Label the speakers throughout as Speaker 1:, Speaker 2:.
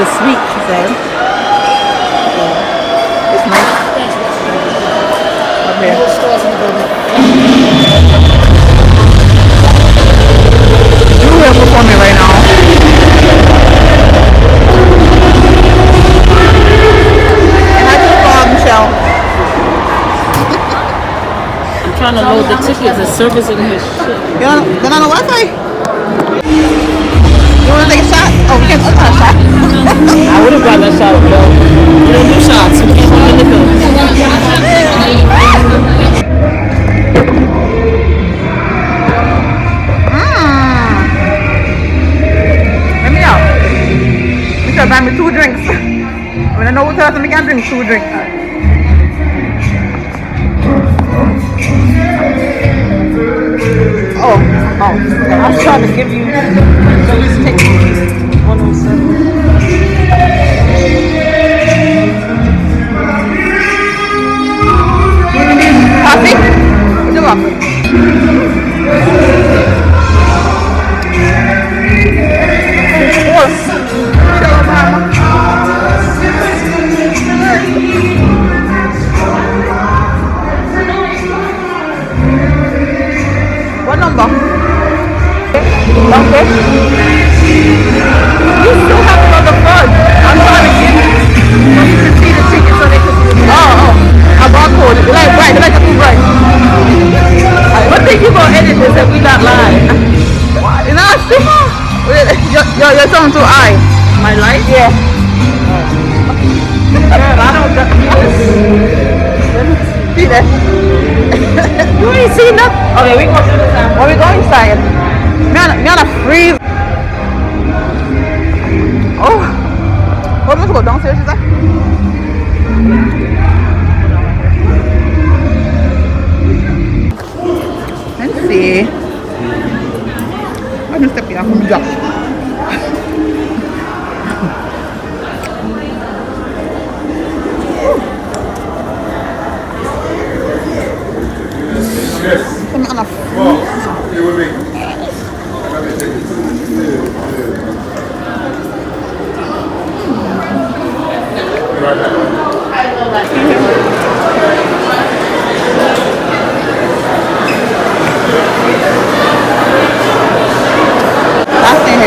Speaker 1: is sweet, she said. It's nice. Okay. You will perform it right now. And I just called Michelle.
Speaker 2: I'm trying to load the tickets. The service in his shit.
Speaker 1: You're on the Wi-Fi? You want to take a shot? Oh, we can't take a shot.
Speaker 2: I would have gotten that shot, bro. We don't do shots. We can't have liquor.
Speaker 1: Let me out. Michelle, buy me 2 drinks. When I know what else, I can't drink 2 drinks. Oh.
Speaker 2: I was trying to give you those tickets. 107.
Speaker 1: Coffee? What's your coffee? What number? Okay. You still have to go the front. I'm trying to get it. So you can see the ticket so they can see the a barcode. They like bright. They like to be bright.
Speaker 2: One thing you gonna edit is that we not live.
Speaker 1: You know, super. You're talking to I.
Speaker 2: My life?
Speaker 1: Yeah.
Speaker 2: Girl, I don't got this.
Speaker 1: See that?
Speaker 2: You ain't seen nothing. Okay, we gonna do this now.
Speaker 1: Where we going inside? Me on a freeze. Oh. What am I go downstairs, is that? Let's see. I'm gonna step in from Josh. I'm on a freeze.
Speaker 3: You with me?
Speaker 1: Last thing.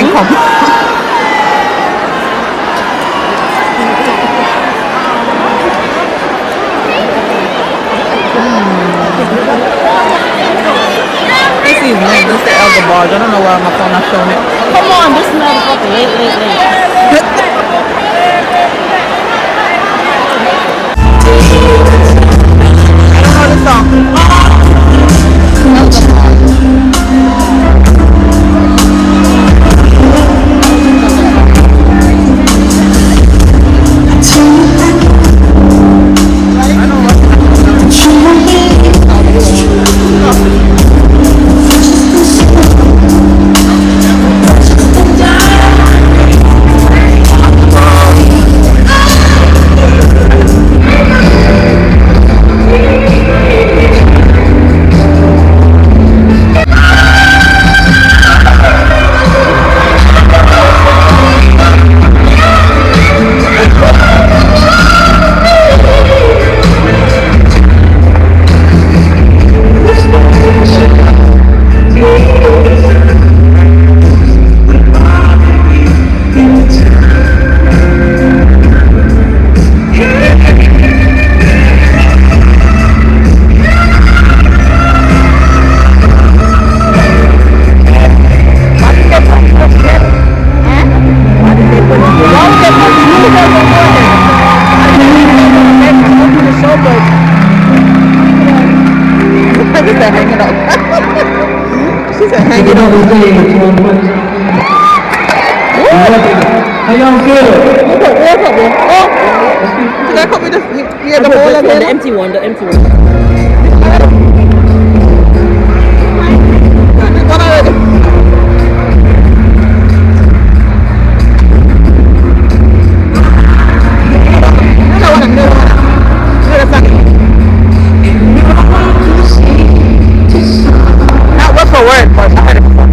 Speaker 1: income. This is nice. This is the elder barge. I don't know why my phone not showing it.
Speaker 2: Come on, this motherfucker. Late.
Speaker 1: I don't know the song. She said hanging out. She said hanging out.
Speaker 3: How y'all feel?
Speaker 1: Oh, did I come with the the bowl
Speaker 2: The
Speaker 1: again?
Speaker 2: empty one, the empty one.
Speaker 1: One already. Not word for word, but I heard it before.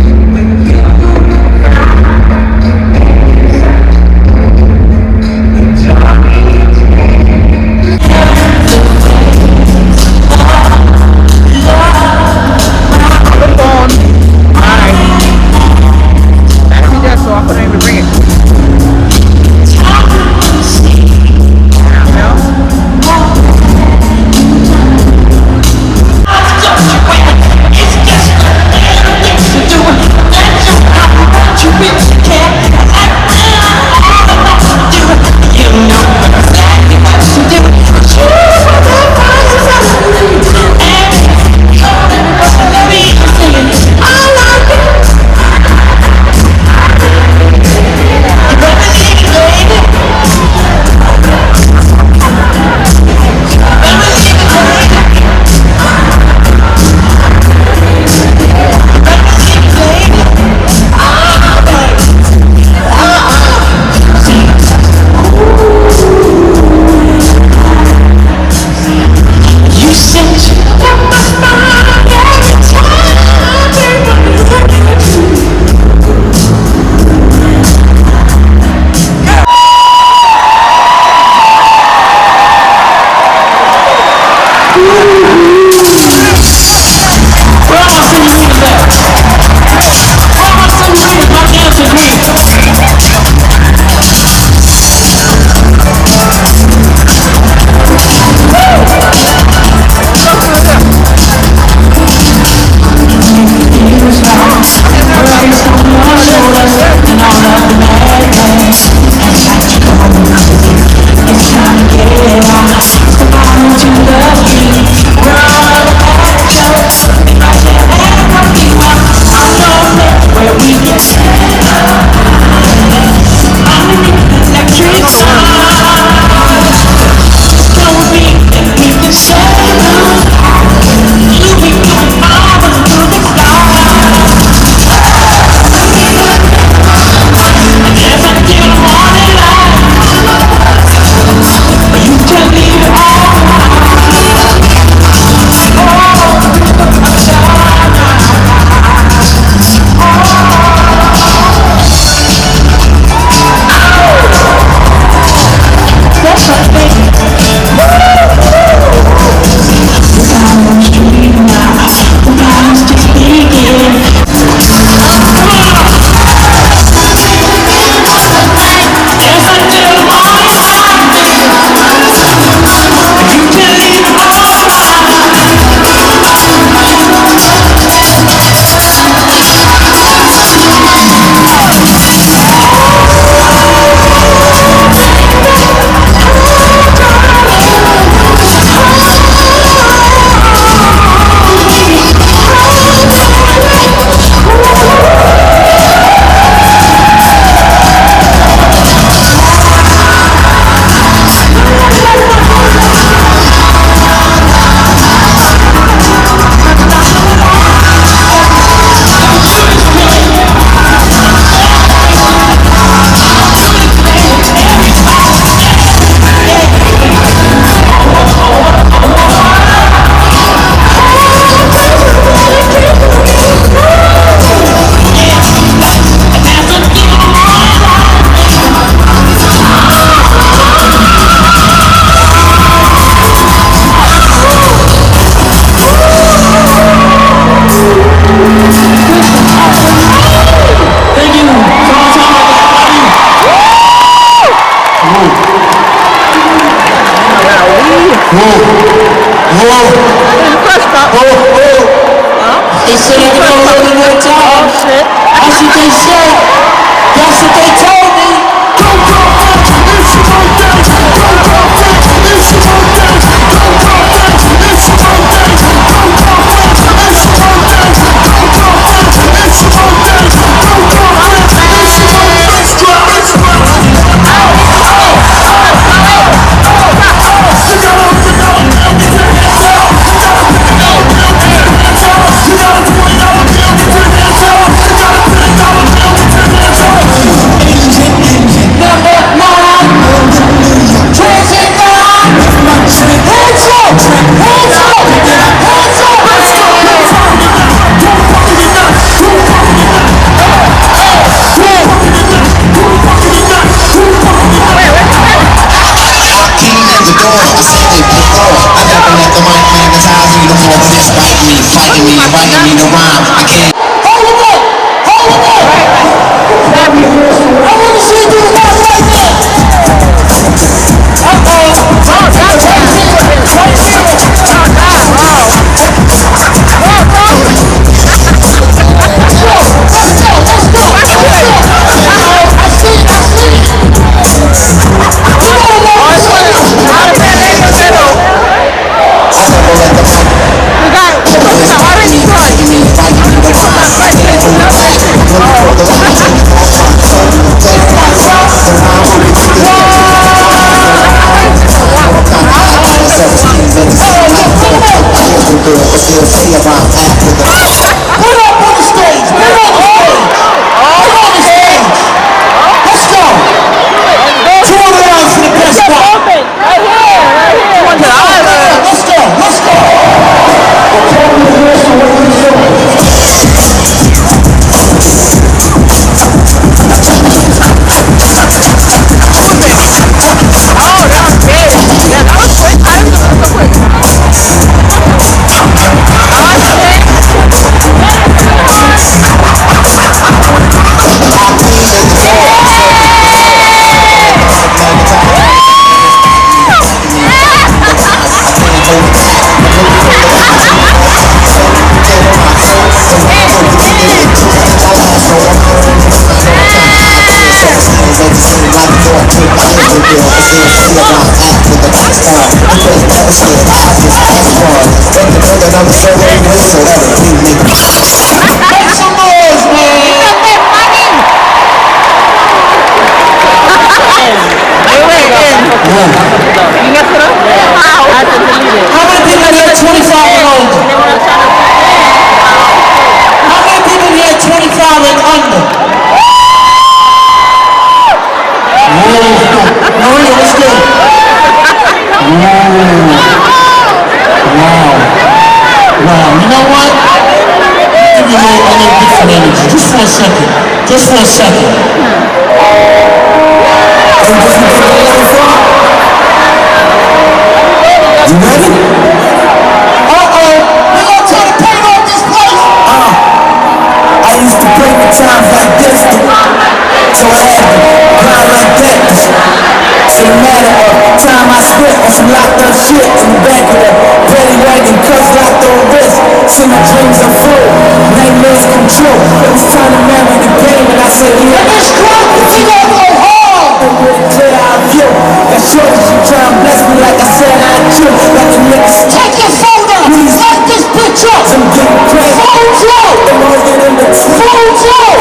Speaker 4: writing me the rhyme. I can't. Hold it up! Hold it up! I want to see you right there! Make some noise, man! How many people here 25 and older? How many people here 25 and under? Maria, what's good? Wow. You know what? Give you a little different energy. Just for a second. Just for a second. You ready? Uh-oh. We're going to try to paint off this place.
Speaker 3: I used to break the times like this, so I had to grind like that. So no matter of time I spent on some locked up shit in the back of the belly wagon, cuffs locked on wrist. See my dreams unfold, nightmares come true. It was time to marry the game, and I said, yeah,
Speaker 4: Let's go. We gonna go hard.
Speaker 3: with a clear eye view. That short that you try and bless me like I said I do. Like the niggas
Speaker 4: Take your phone out. Light this bitch up.
Speaker 3: I'm getting crazy.
Speaker 4: Phones up.
Speaker 3: The more get in the
Speaker 4: Phones up.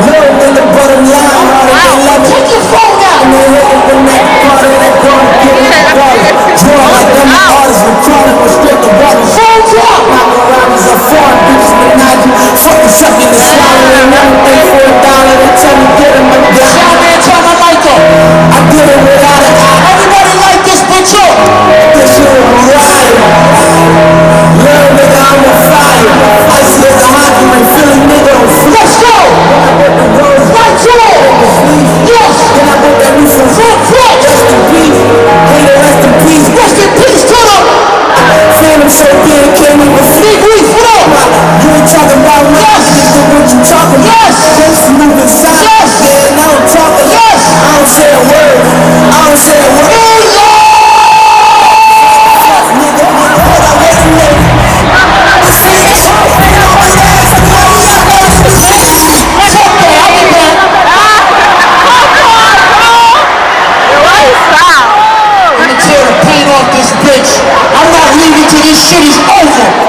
Speaker 3: low in the bottom line, harder than love.
Speaker 4: Take your phone out.
Speaker 3: And they hate when that part of that gun get in the water. Draw like them artists with chronic with straight to water.
Speaker 4: Phones up.
Speaker 3: Knocking rhymes are foreign bitches with Nigel. Fucking sucking and swallowing everything for $1. They tell me get him again.
Speaker 4: Shout man, turn my mic up.
Speaker 3: I did it without an eye.
Speaker 4: Everybody light this bitch up.
Speaker 3: This shit was riot. Little nigga, I'm on fire. Ice nigga, hockey and Philly nigga on fire.
Speaker 4: Let's go. Right to it. Yes.
Speaker 3: Then I put that new from
Speaker 4: Front.
Speaker 3: rest in peace. Hater, rest in peace.
Speaker 4: Rest in peace to them.
Speaker 3: Phantom so big, can't even
Speaker 4: Big Reef, what up?
Speaker 3: You ain't talking about nothing,
Speaker 4: Yes.
Speaker 3: but what you talking about?
Speaker 4: Yes.
Speaker 3: Just moving silent.
Speaker 4: Yes.
Speaker 3: Man, I don't talk a lot.
Speaker 4: Yes.
Speaker 3: I don't say a word. I don't say a word. Nigga, what I resonate.
Speaker 4: I'm gonna tear the paint off this bitch. I'm not leaving till this shit is over.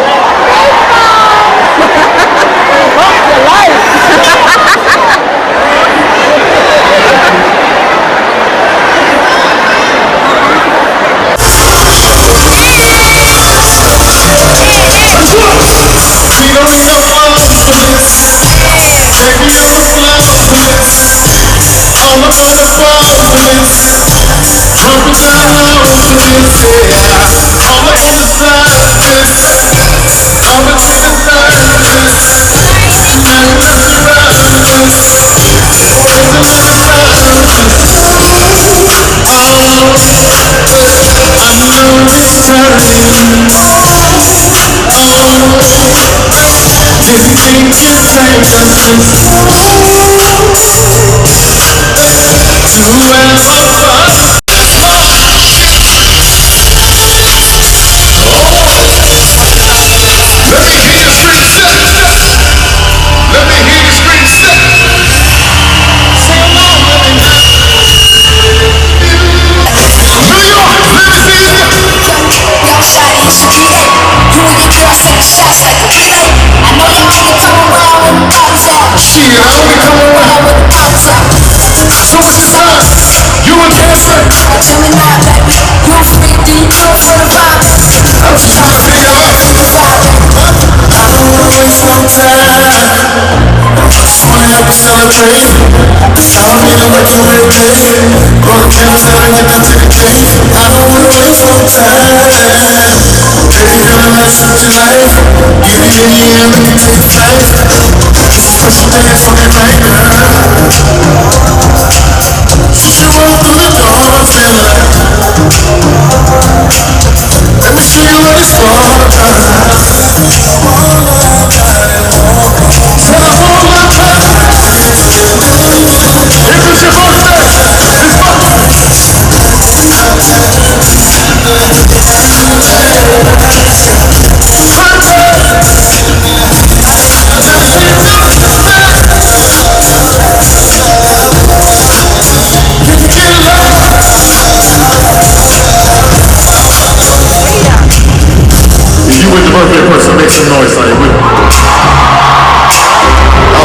Speaker 4: Birthday person, make some noise, like with y'all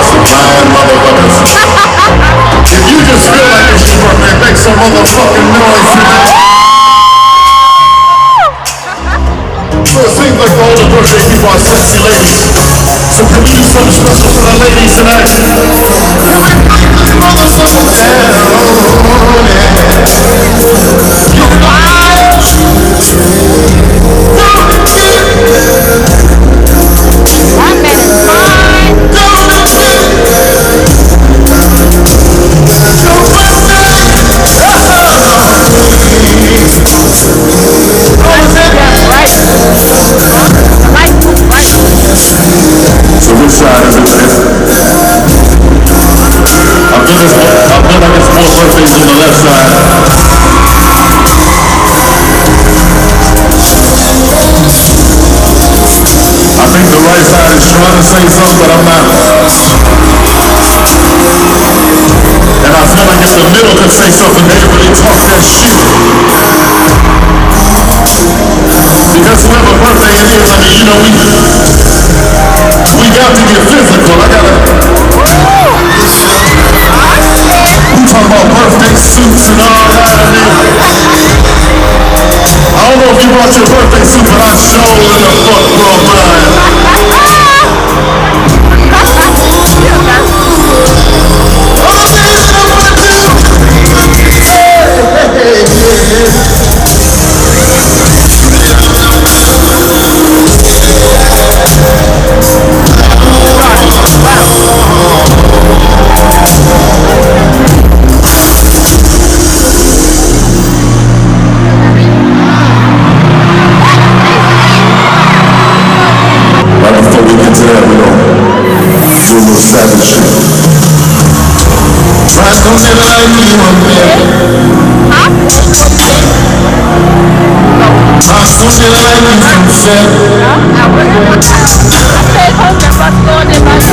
Speaker 4: some lying motherfuckers. If you just feel like it's your birthday, make some motherfucking noise tonight. So it seems like all the birthday people are sexy ladies. So can we do something special for the ladies tonight? Can we bring this motherfucker down? Birthdays on the left side. I think the right side is trying to say something, but I'm not. And I feel like if the middle could say something, they really talk that shit. Because whoever birthday it is, I mean, you know, we got to get physical. I gotta. We talk about birthday suits and all that. I don't know if you brought your birthday suit, but I sure in the fuck brought mine. Savage shit. Right, don't get like me one minute. Huh? Don't get like me from set.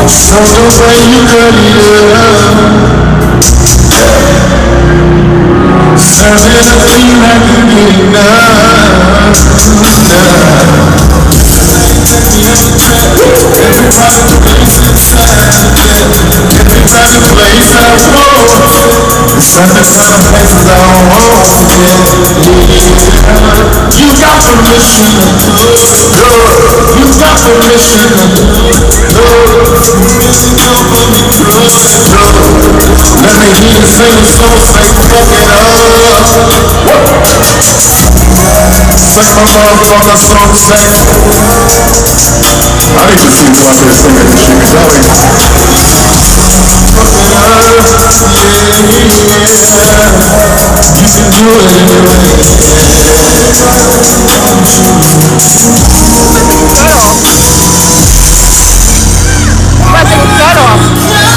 Speaker 4: So the way you cut it up, serving a thing like you get enough. Everybody plays I want. It's not the kind of places I want. You got permission. You got permission. Let me hear you sing the song, say fuck it up. Sing my motherfucker song, say. I need to see you come out there singing this shit, cause y'all ain't. You can do it anyway.
Speaker 1: Cut off.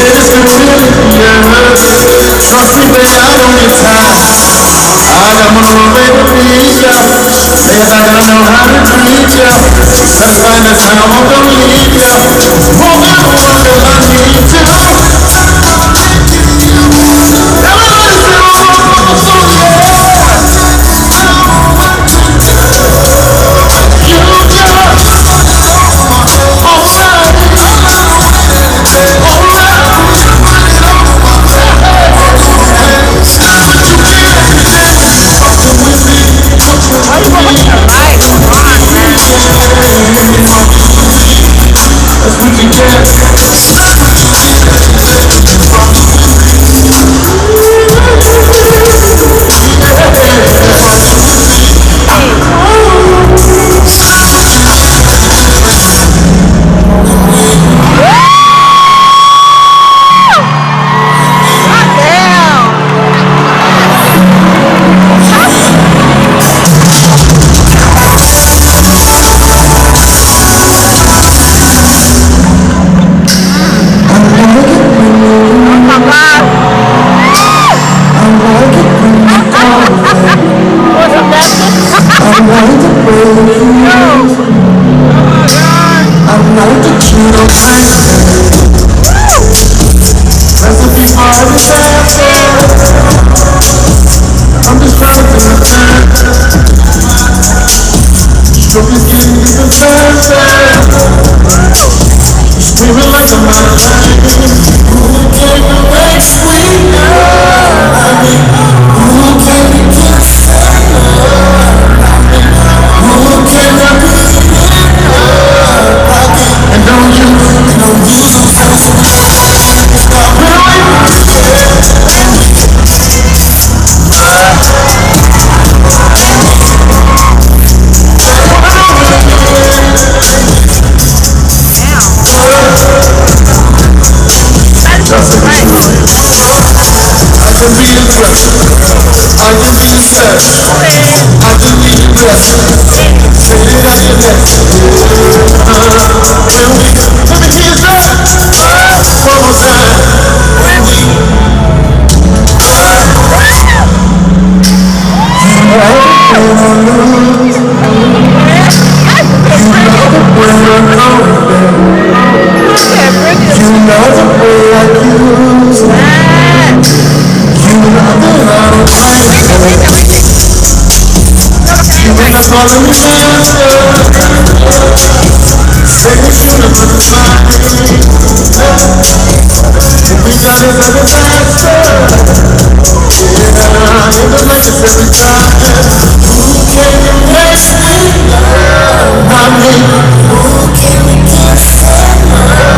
Speaker 4: it's the feeling, yeah. Trust me, baby, I know it's high. I am on my way to meet ya, and I gotta know how to treat ya. That's why this time I'm gonna leave ya. Won't ever wonder if I need you. Everybody say, oh, so screaming like a man. Who can make sweet love? Who can kiss love? Who can and don't you know you stop I can be the pressure, I can be the stress, I can be the blessed. Say it at your best. Let me hear you say one more time. You know the way I use that. You know that I don't like it. You when I call you answer. Say you should have been fine. If we got it as a master. Yeah, in the latest every time. Who can you make me love? I mean, who can you kiss and love?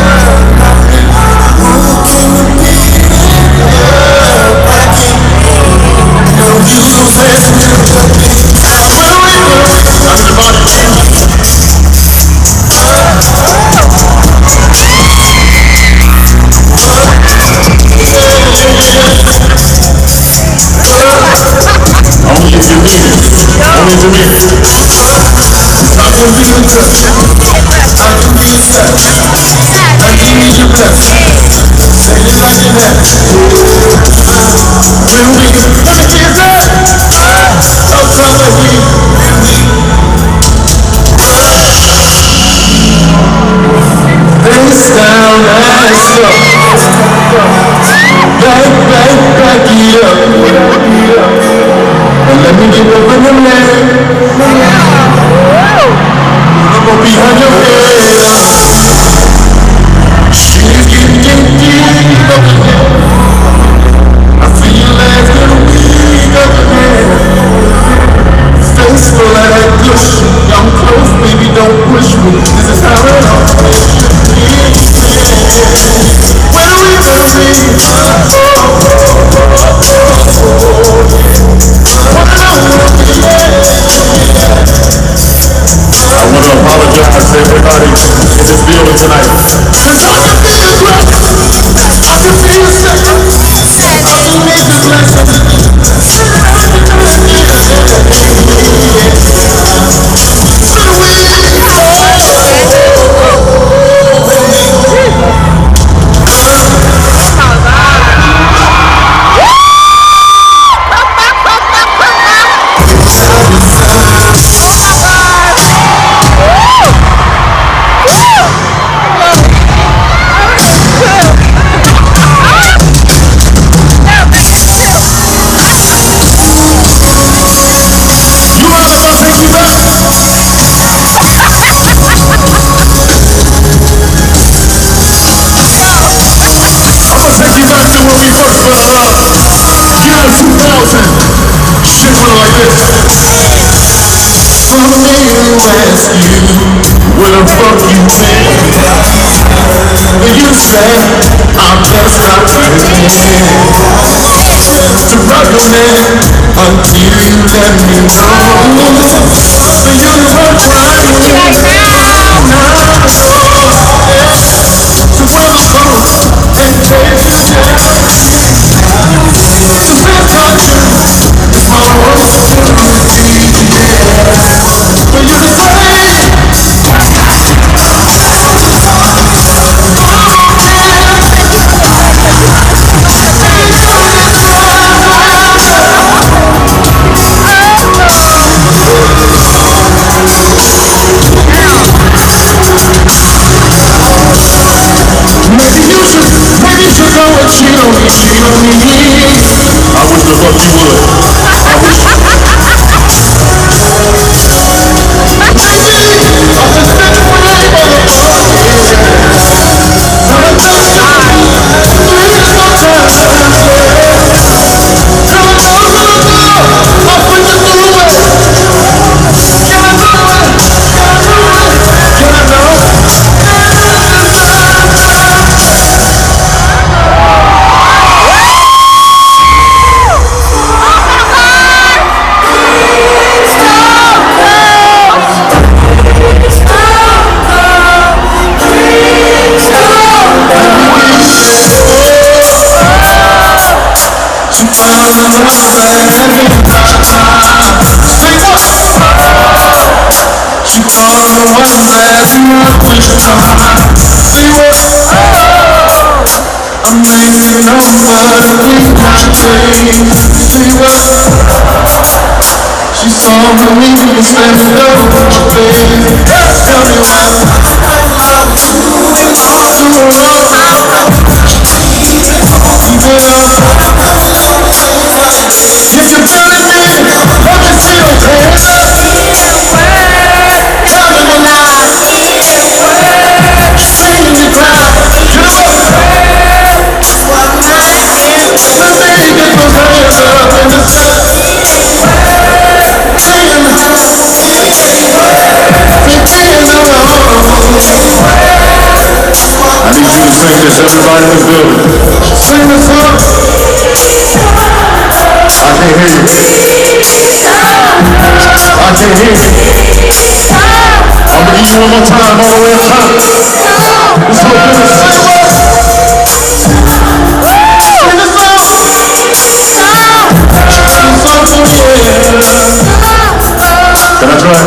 Speaker 4: Only if you need it. Only if you need it. I can be the touch. I can be the touch. I can be your best. Say it like your best. When we get that, so tell me face down, ass up. Back it up. And let me get up in the land. I'm gonna be on your head. She's getting deep up in there. I see your legs getting weak up in there. Face full of that push. I'm close, baby, don't push me. This is how it all should be. Where we gonna be? I want to apologize to everybody. where the fuck you been? You say I'm just not pretending to rock your man until you let me know. You were trying to get down now. So when I come and take you down, to feel about you, I want to be for you to say. Maybe you should go and cheat on me, cheat on me. I wish the fuck you would. I wish. She saw me and standing up with your face. Tell me sing this, everybody in this building. Sing the song. I can't hear you. I can't hear you. I'm gonna give you one more time all the way up top. Let's go do this. Sing the song. Can I try?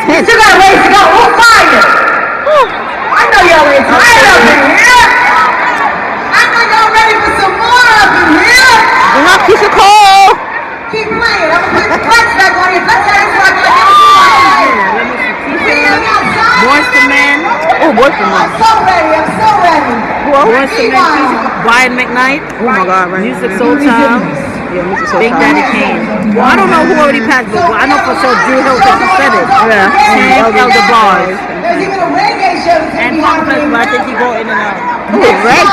Speaker 1: You still got a ways to go. We'll find it. I know y'all ain't tired up in here. I know y'all ready for some more up in here.
Speaker 2: We're not Keisha Cole.
Speaker 1: Keep playing. I'm going to put the clutch back on you. Let's have so I can get you outside.
Speaker 2: Boyz II Men. Oh, Boyz II Men.
Speaker 1: I'm so ready. I'm so ready.
Speaker 2: Boyz II Men. Brian McKnight. Oh my God, right. Music Soul Child. Yeah, Big Daddy Kane. Well, I don't know who already passed, but I know for sure Drew Hill because he said it. Yeah. And Elder Bars.
Speaker 1: There's even a reggae show.
Speaker 2: And Funk Festival, I think he go in and out.
Speaker 1: Who is Reg?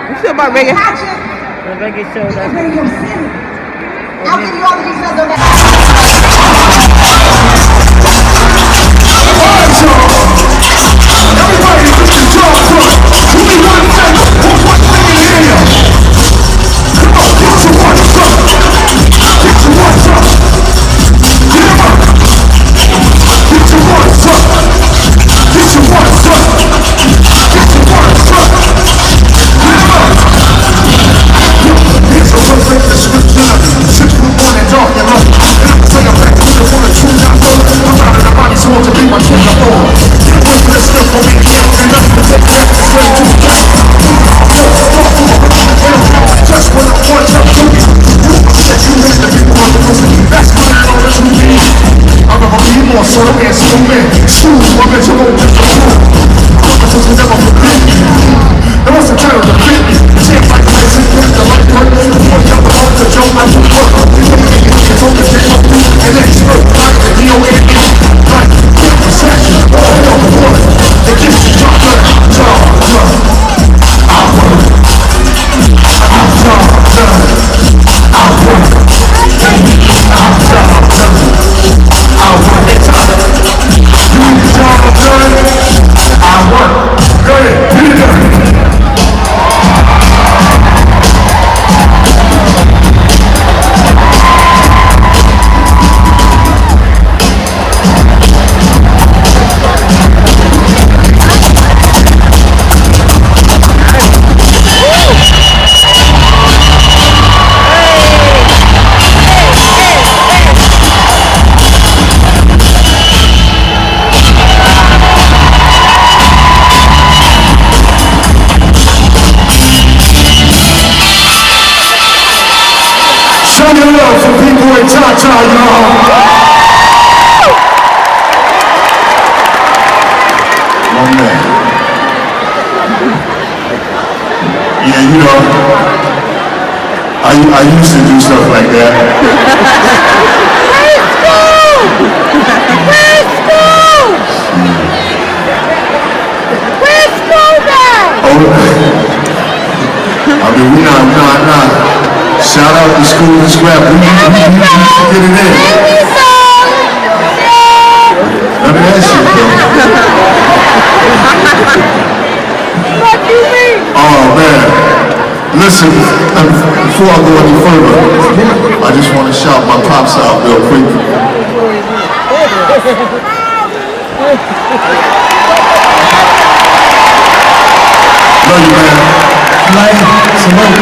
Speaker 2: You feel about reggae?
Speaker 1: Hatchet.
Speaker 2: The reggae show.
Speaker 1: Because
Speaker 2: That's
Speaker 1: Radio City. I'll give you all the details on that.
Speaker 4: Everybody, put your jaws up. Who we want to say? Who's one thing in here? Come on, get your ones up. Get your ones up. Get them up. Get your ones up. Get your ones up. Get your ones up. Get them up. Here's a perfect description of it. 6 foot 1 and dark and rough. And I'm saying I'm back to the one and true not love. I'm out of the body, so to be my king of all. Let's go for me. And that's the take back the slave to the top. Just when I want you to be. Said you had to be one of those. That's what I know that you need. I'm gonna be more solo and slow man. Shoot, I'm at your own different. This will never forget me. There was a time to fit me. Chance like this, and the light work. Before you ever learn to jump like you work. It's only to take up and then expert. Like the D.O.A.E. Like, recession, all hell the water. It gives you chocolate. I work. Go ahead, get it done. Show your love for people in Cha-Cha, y'all. Oh, man. Yeah, you know, I used to do stuff like that.
Speaker 1: Where's school now?
Speaker 4: I mean, we not. Shout out to School and Scrap. We used to get it in. None of that shit, though.
Speaker 1: What you mean?
Speaker 4: Oh, man. Listen, before I go any further, I just want to shout my pops out real quick. Love you, man. Salute.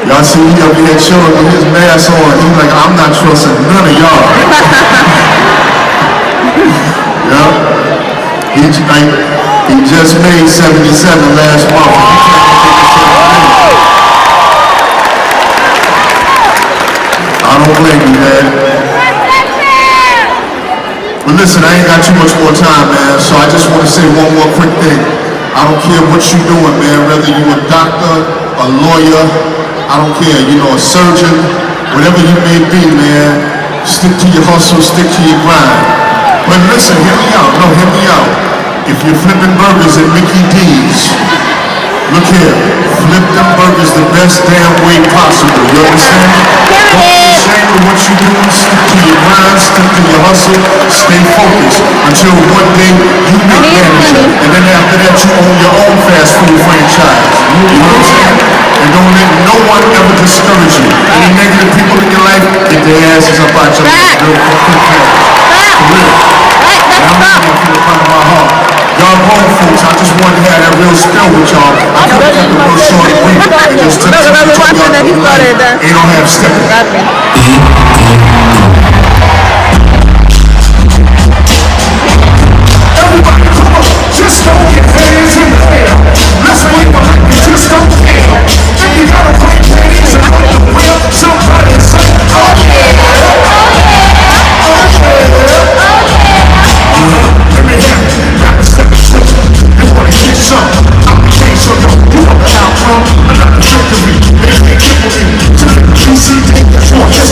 Speaker 4: Y'all see he up here chilling with his mask on. He's like, I'm not trusting none of y'all. Yeah. He just made 77 last month. I don't blame you, man. But listen, I ain't got too much more time, man. So I just want to say one more quick thing. I don't care what you're doing, man. Whether you're a doctor, a lawyer, I don't care, you know, a surgeon, whatever you may be, man, stick to your hustle, stick to your grind. But listen, hear me out. If you're flipping burgers at Mickey D's, look here, flip them burgers the best damn way possible, you understand? Don't be ashamed of what you're doing, stick to your grind, stick to your hustle, stay focused until one day you make manager. And then after that, you own your own fast food franchise. You know what I'm saying? And don't let no one ever discourage you. Any negative people in your life, get their asses up out your real fucking head. For real. And I'm meaning that from the front of my heart. Y'all grown folks, I just wanted to have that real spill with y'all. I could have kept it real short and brief. And just took y'all to life. Ain't no half stepping. Everybody, come on. Just throw your hands in the air. Let's wait for it. Just don't care. If you gotta play pennies and put the wheel, somebody say, oh yeah. Let me hear it. Got to step it. You wanna get some? I'm the king, so you know the outcome. I'm not the victory. It ain't triple me. To the GC, take that one.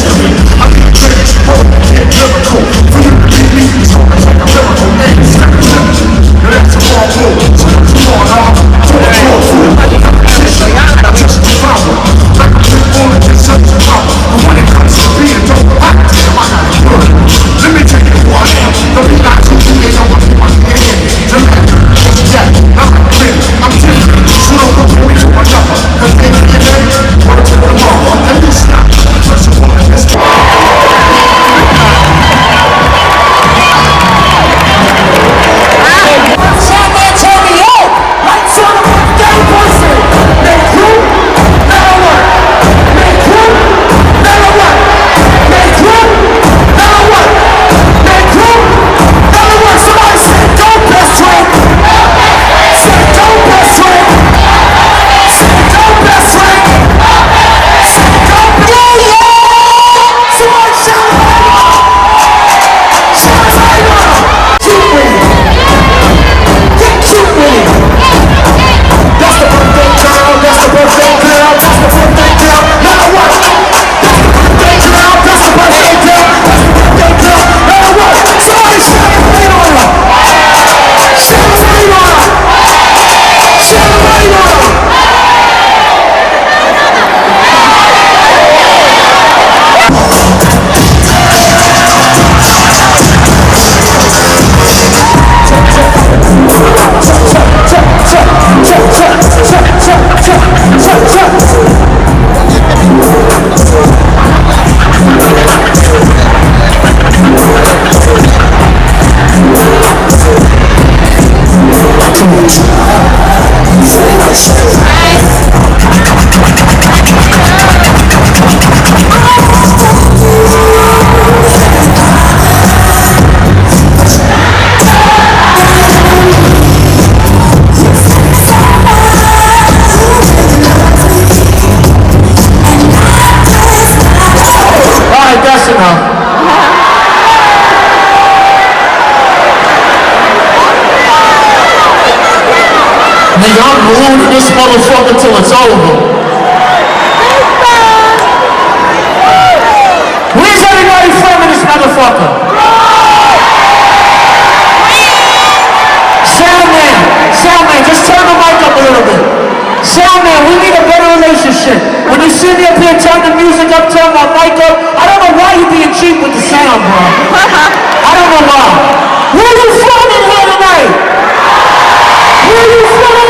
Speaker 4: Nigga, I'm rude this motherfucker till it's over. Where's everybody from in this motherfucker? Soundman, just turn the mic up a little bit. Soundman, we need a better relationship. When you see me up here, turn the music up, turn my mic up. I don't know why you being cheap with the sound, bro. I don't know why. Where you from in here tonight? Where you from?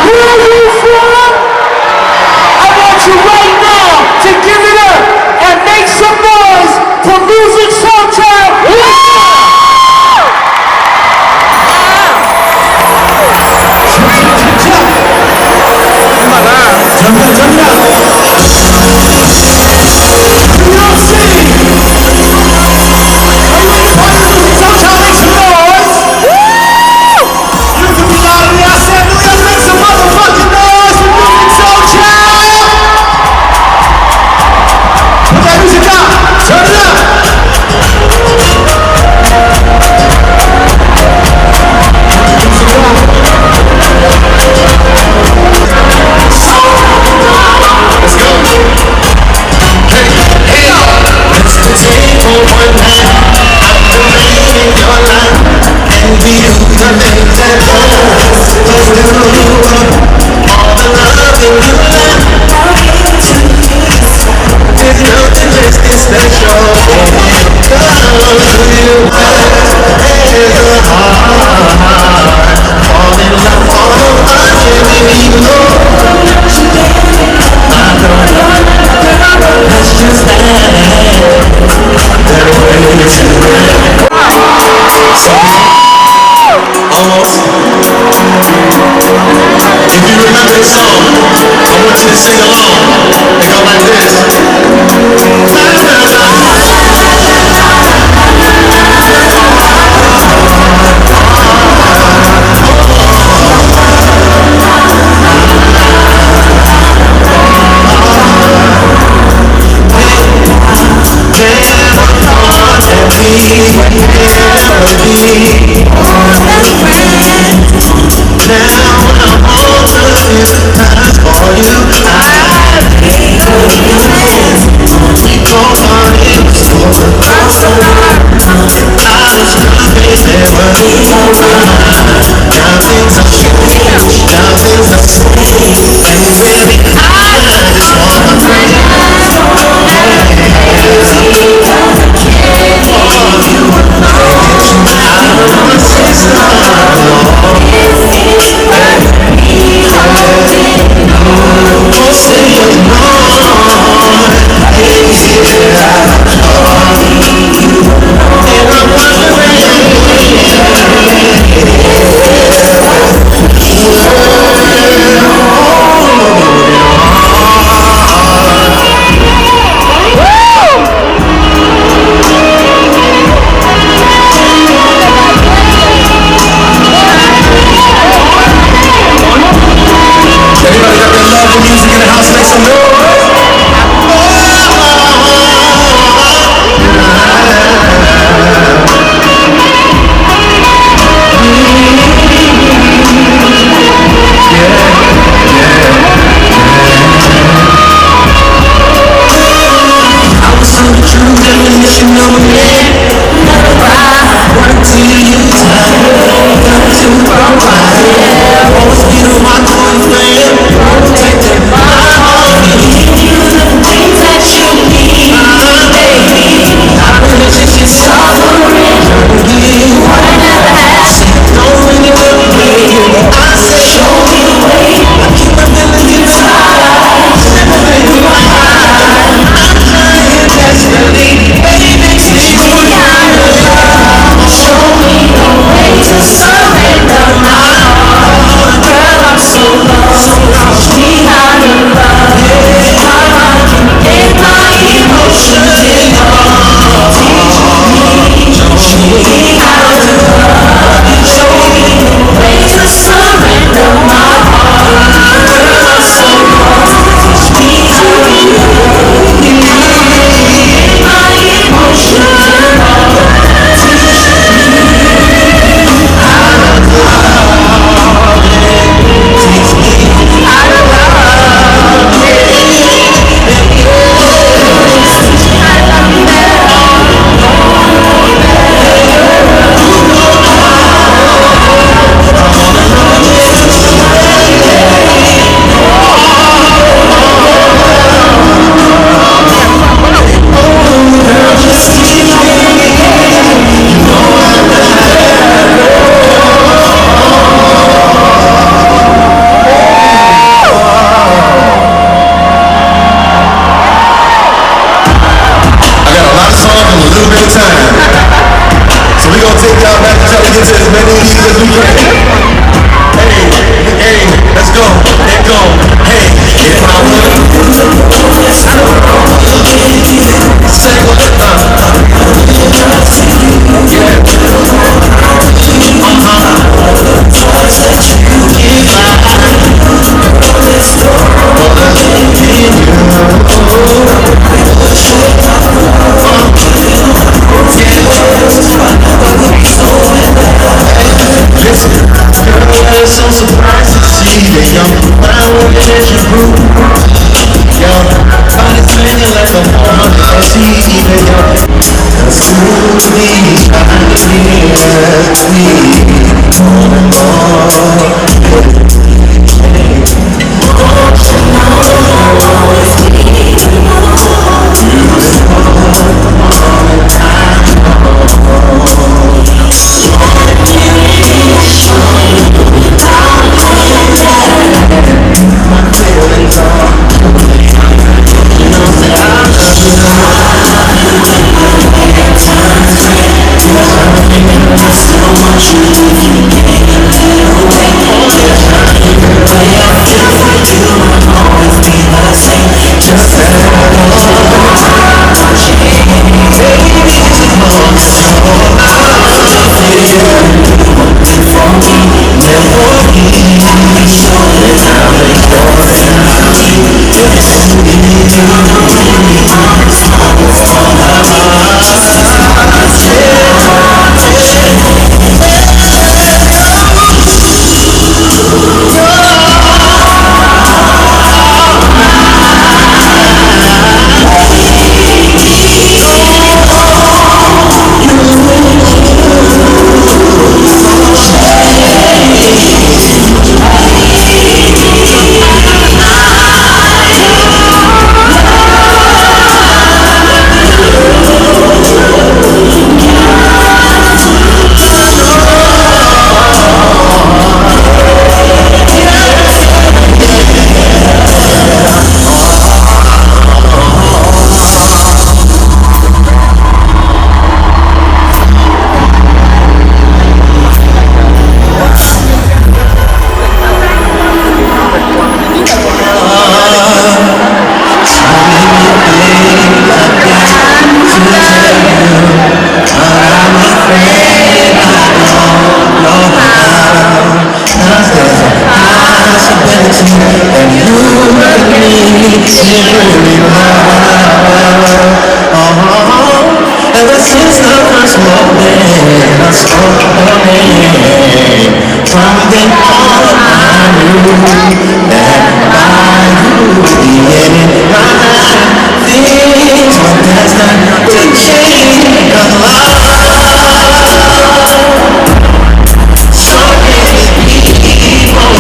Speaker 4: Where you from? I want you right now to give it up and make some noise for Musiq Soulchild. If you remember the song, I want you to sing along. It go like this.
Speaker 3: Ever since the first moment I saw your name, from then on I knew that I would be in right. Things were destined to change, 'cause love so many people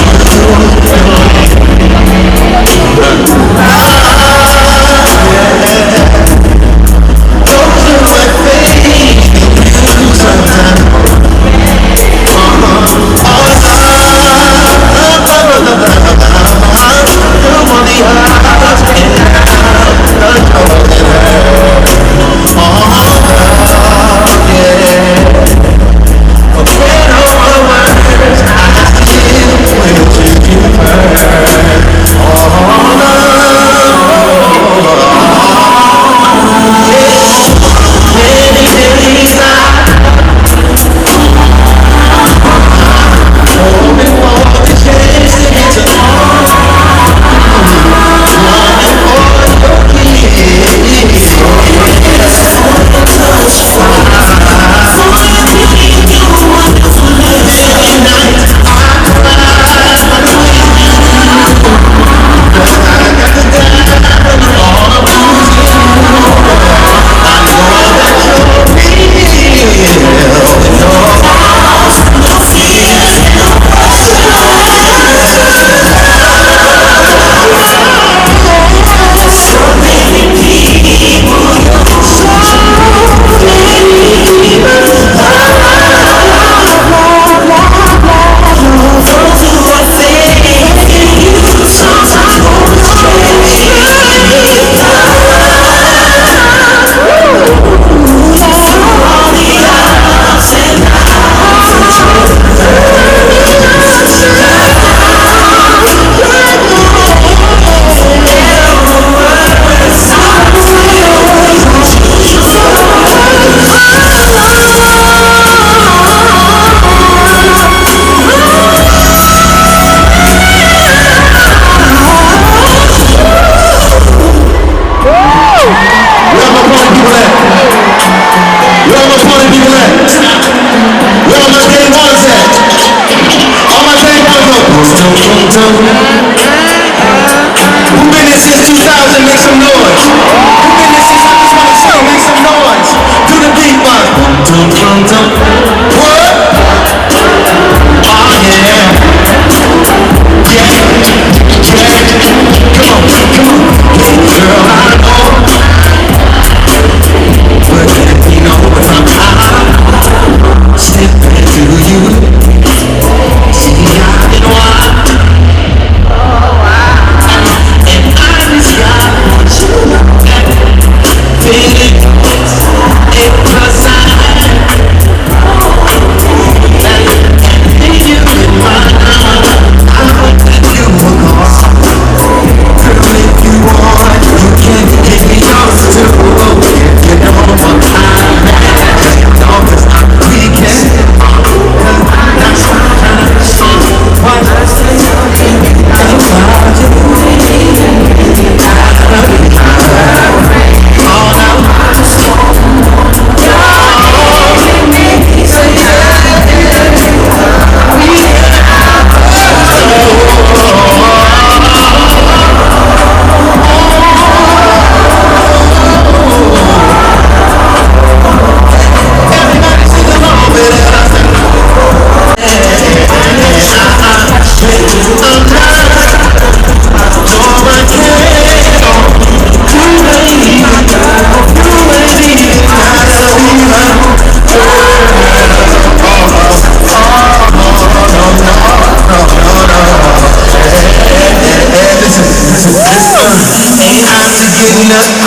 Speaker 3: Who been here since 2000? Make some noise. Who been here since 2022? Make some noise. Do the beat, man.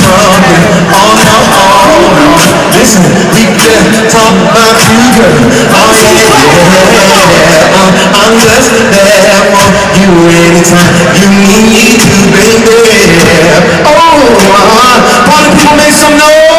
Speaker 4: Oh no, oh no. Listen, we can talk about you, girl. Oh yeah. I'm just there for you anytime you need me to, baby. Oh, party people make some noise.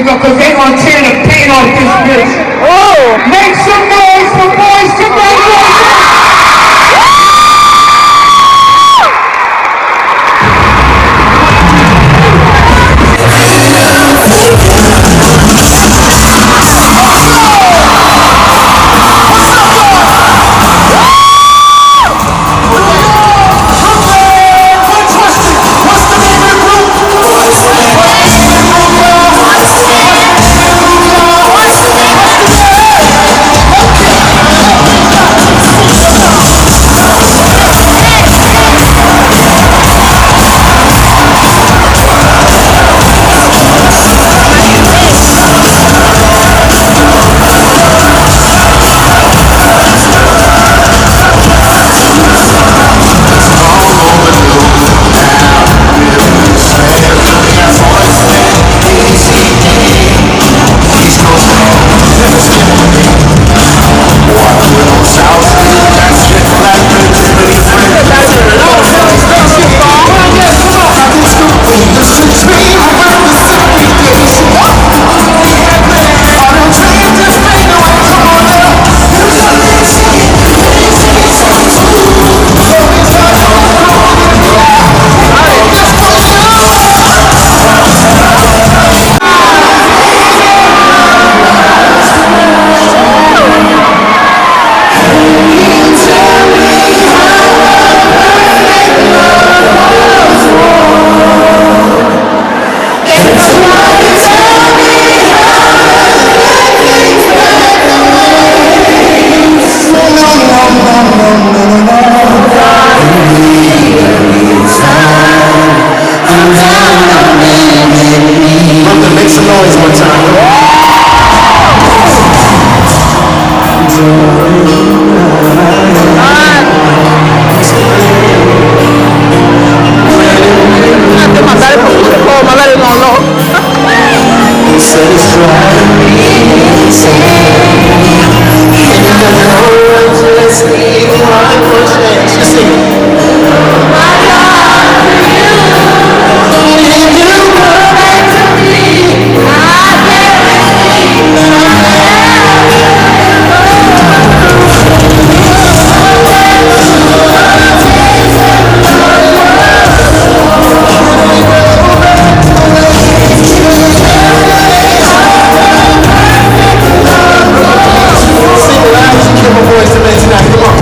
Speaker 1: because they're going to tear the paint off this bitch.
Speaker 2: Oh!
Speaker 1: Make some noise for Boys to
Speaker 4: Make some noise one time. Give my voice to me tonight. Come on.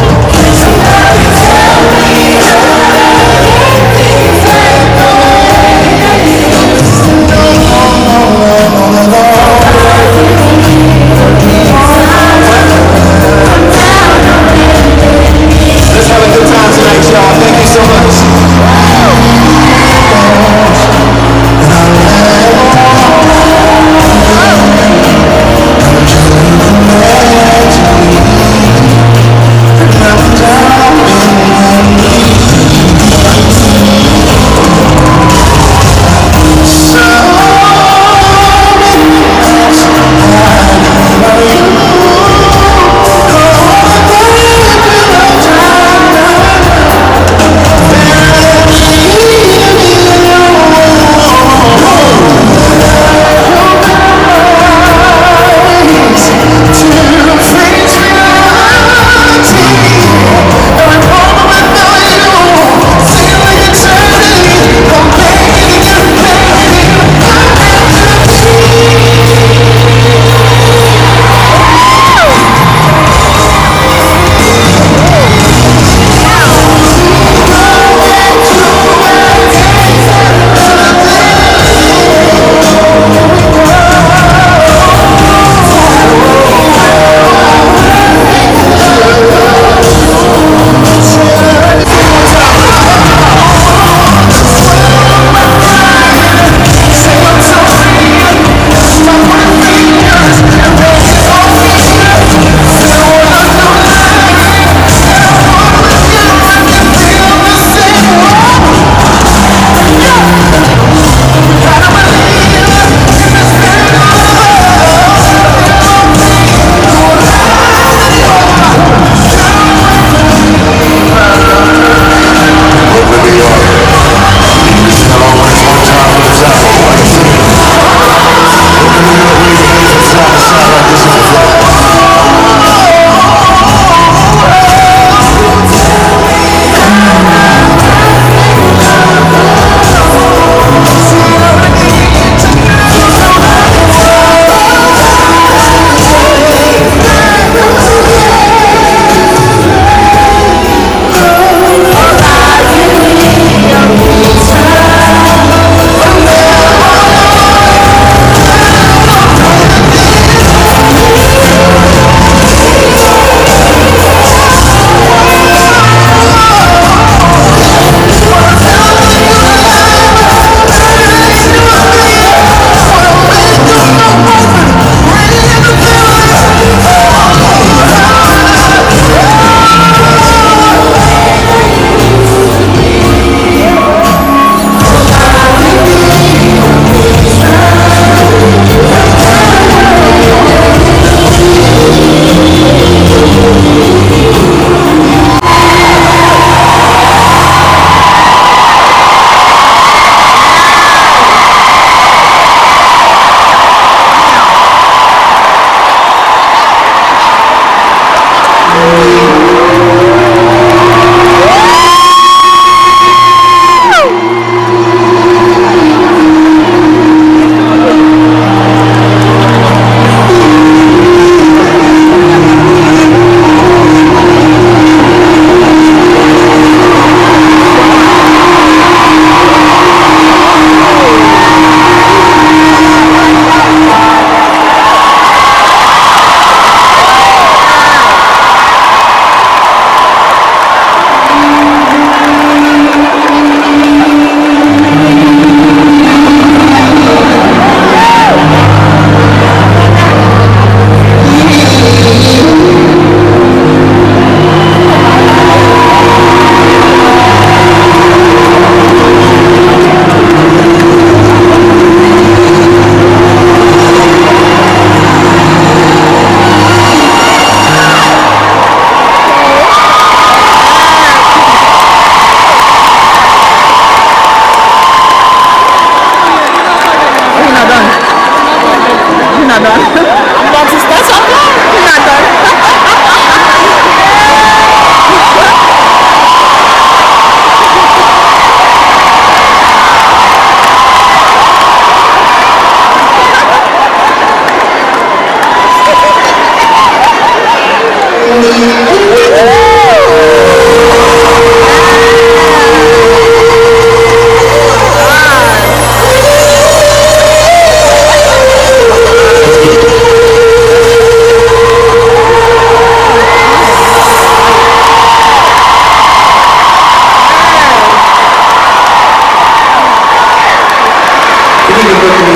Speaker 2: done. I'm about to start something. You're not done.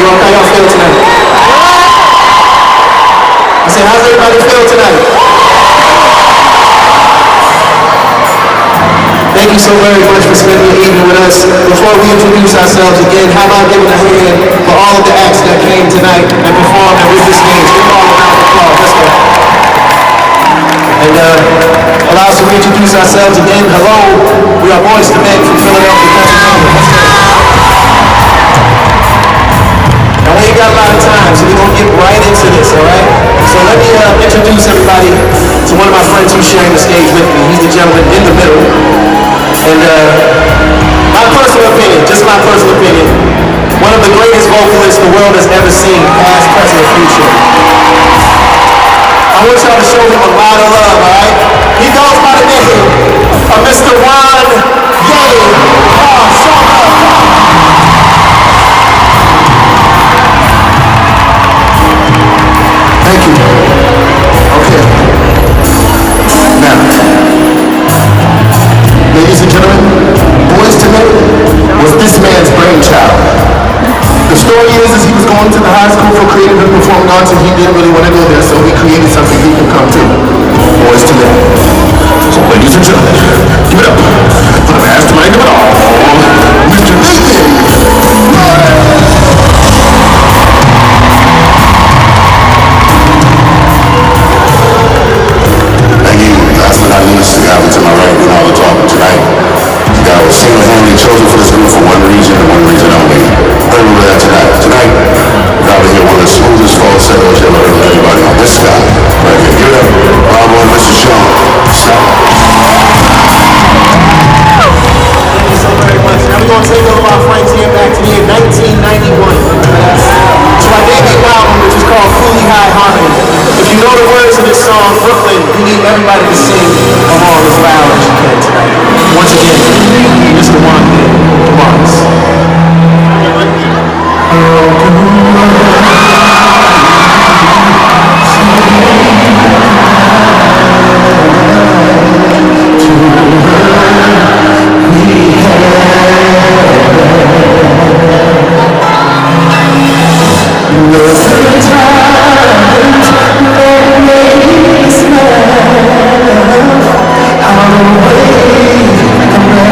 Speaker 5: How y'all feel tonight? I said, how's everybody feel tonight? Thank you so very much for spending the evening with us. Before we introduce ourselves again, how about giving a hand for all of the acts that came tonight and performed at Ripley Stage? Give them all a round of applause. Let's go. And allow us to reintroduce ourselves again. Hello, we are Boyz II Men from Philadelphia, Pennsylvania. Let's go. Now we ain't got a lot of time, so we're going to get right into this, all right? So let me introduce everybody to one of my friends who's sharing the stage with me. He's the gentleman in the middle. And my personal opinion, just my personal opinion, one of the greatest vocalists the world has ever seen, past, present, and future. I want y'all to show him a lot of love, all right? He goes by the name of Mr. Ron Ye. Thank you. Okay. Now, ladies and gentlemen, Boyz II Men was this man's brainchild. The story is he was going to the high school for creative and performing arts and he didn't really want to go there, so he created something he could come to. Boyz II Men. So ladies and gentlemen, give it up for the mastermind of it all, Mr. Nathan. Last but not least, the guy to my right doing all the talking tonight. The guy was single-handedly chosen for this group for one reason and one reason only. Heard over that tonight. Tonight, the guy here one of the smoothest falsettos you ever heard of anybody on this guy. Right here. Give it up. Our boy, Mr. Sean. Thank you so very much. Now we're going to take over our friends here back to the year 1991. So our debut album, which is called Cooley High Harmony. If you know the words of this song, Brooklyn, we need everybody to sing along as loud as you can tonight. Once again, Mr. Ron Ye. Come on. I'm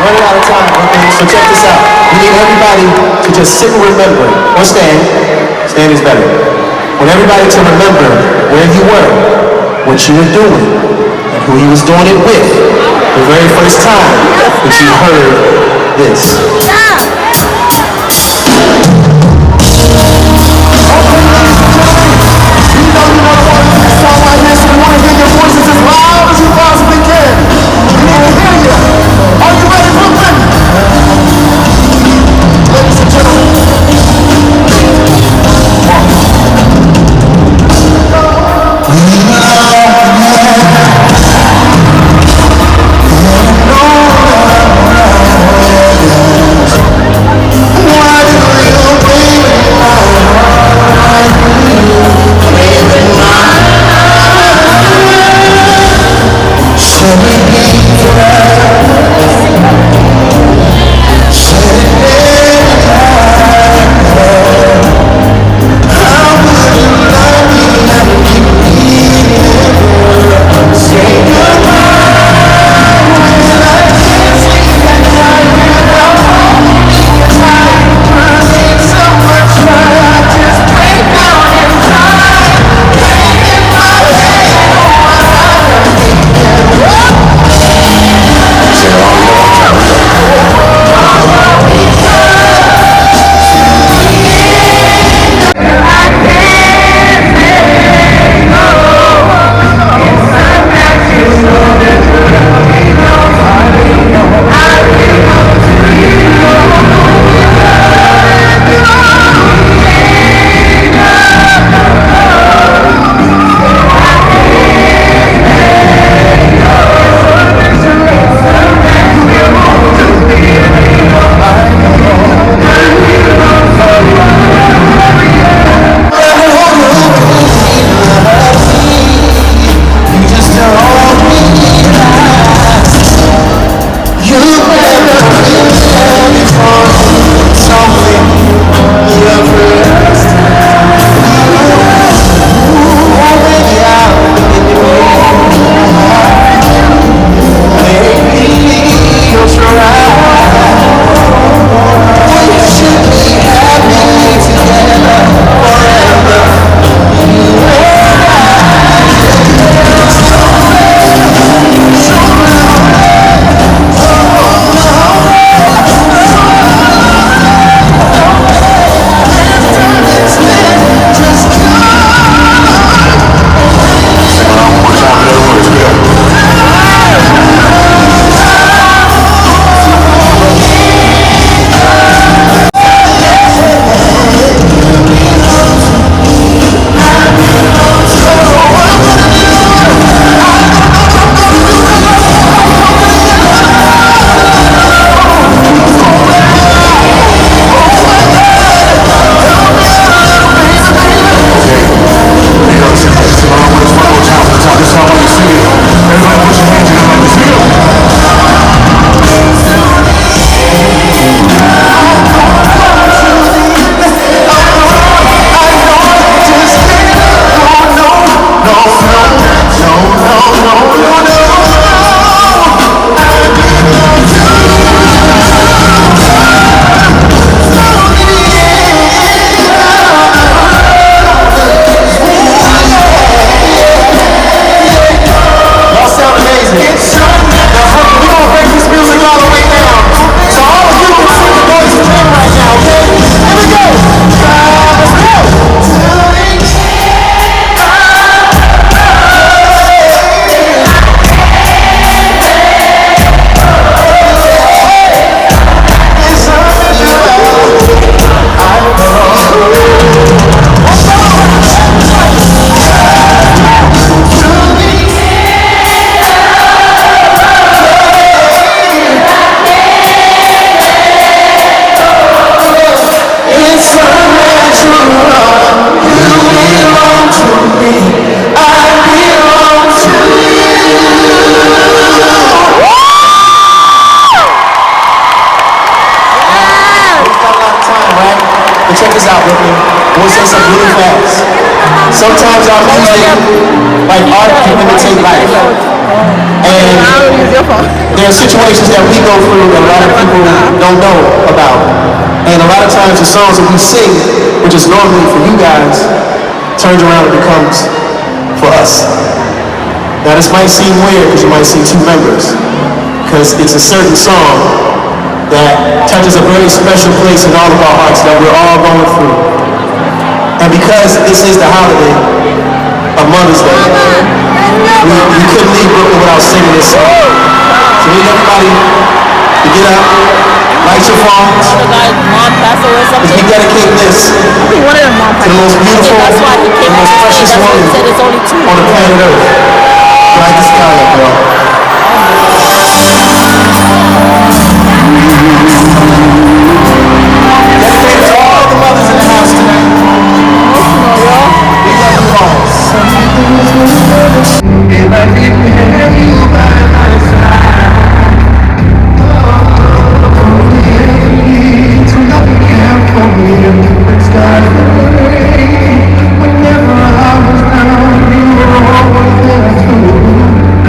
Speaker 5: Running out of time, okay? So check this out. We need everybody to just sit and remember, or stand. Stand is better. Want everybody to remember where you were, what you were doing, and who you was doing it with the very first time that you heard this. like art can imitate life. And there are situations that we go through that a lot of people don't know about. And a lot of times the songs that we sing, which is normally for you guys, turns around and becomes for us. Now this might seem weird because you might see two members, because it's a certain song that touches a very special place in all of our hearts that we're all going through. And because this is the holiday of Mother's Day, we couldn't leave Brooklyn without singing this song. So we need everybody to get up, light your phones, as we dedicate this to the most beautiful and most precious woman on the planet Earth. Light the sky up, girl. Dedicated to all the mothers in the house tonight. We love you all. If I didn't have you by my side, to nothing can for me when skies were gray. Whenever I was down, you were always there to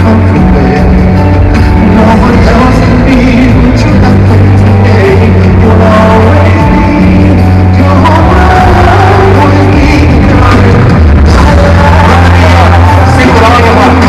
Speaker 5: comfort me. No one else can be what you have been today. You'll always be. You'll always be. Sing with all your heart.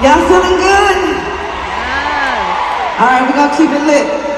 Speaker 1: Y'all feeling good? All right, we're gonna keep it lit.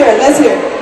Speaker 1: hear it. Let's hear it.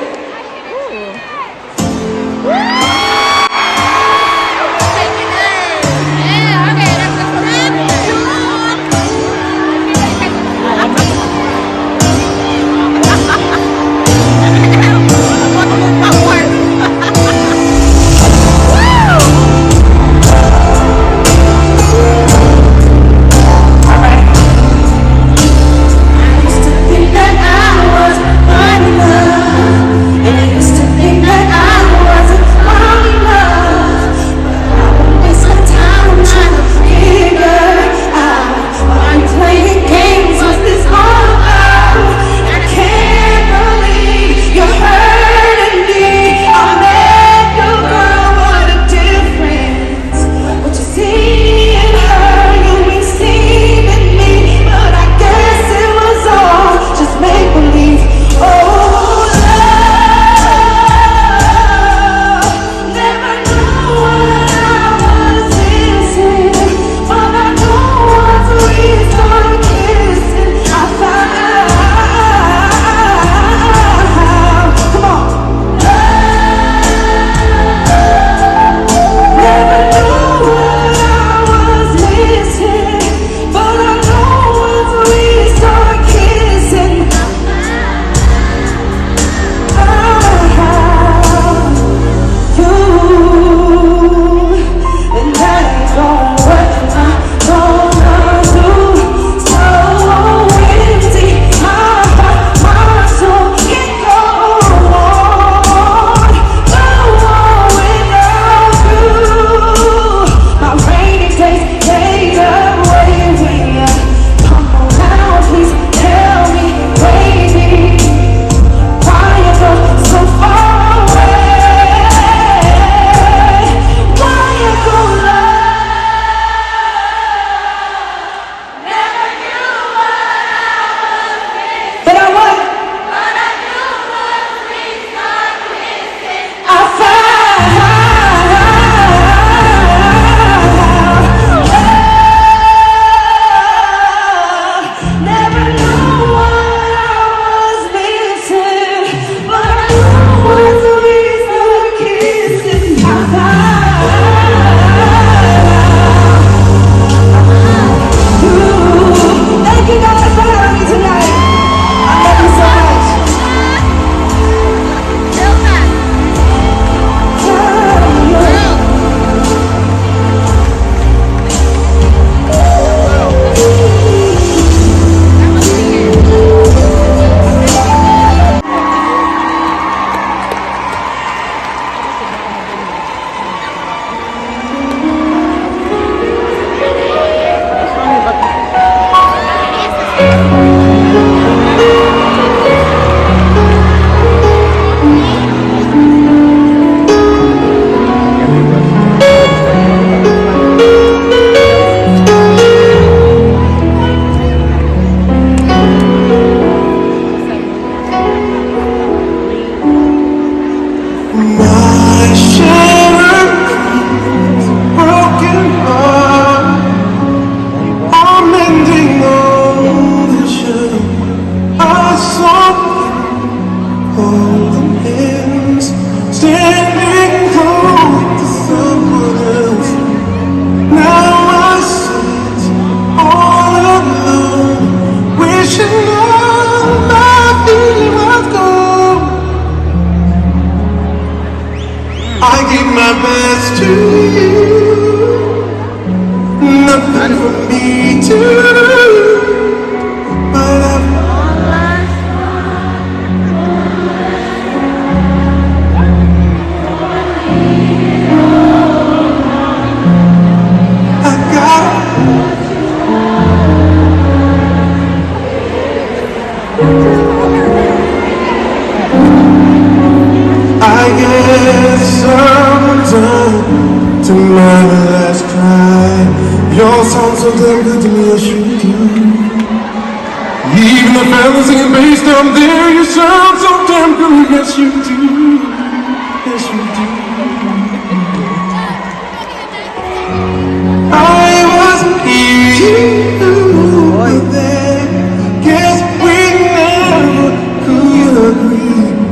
Speaker 3: Guess we never could agree.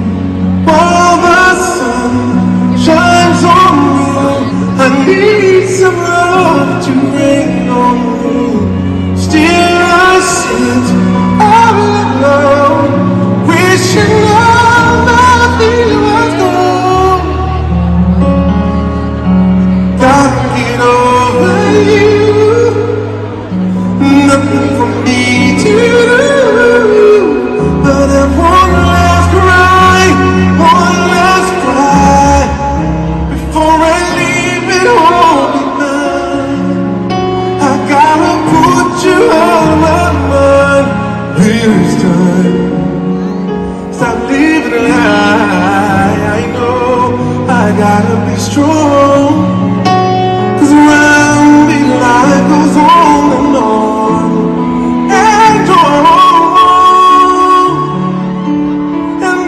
Speaker 4: gotta be strong. 'Cause around me life goes on and on and on and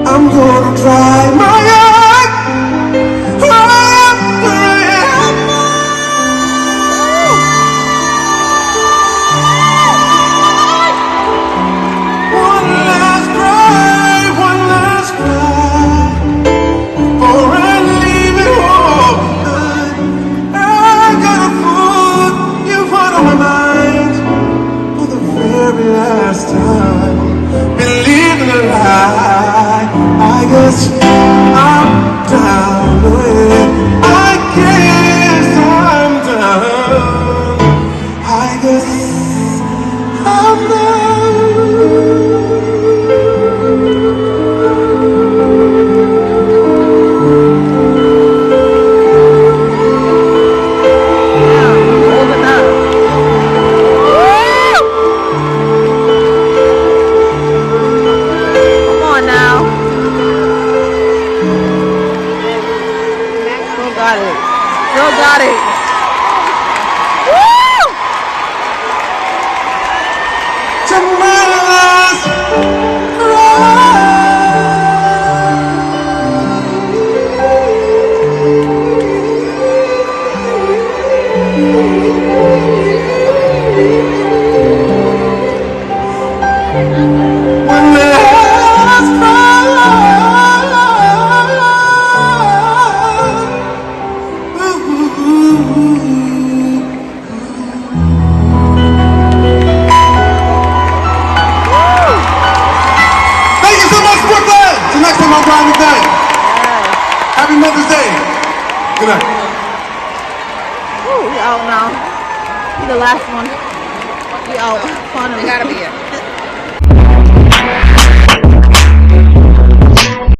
Speaker 4: I'm gonna dry my eye after it. One last cry, one last cry, before I leave it all behind. I gotta put you front of my mind for the very last time. Believing a lie, I guess I'm down with. I guess I'm done. I guess I'm done.
Speaker 2: Hold it up. Come on now. Still got it. Still got it. Woo!
Speaker 4: To my last one last Thank you so much, Brooklyn! Till next time on Grind McKnight. Happy Mother's Day. Good night.
Speaker 2: Woo, we out now. He the last one. We out. Finally.
Speaker 6: Gotta be it.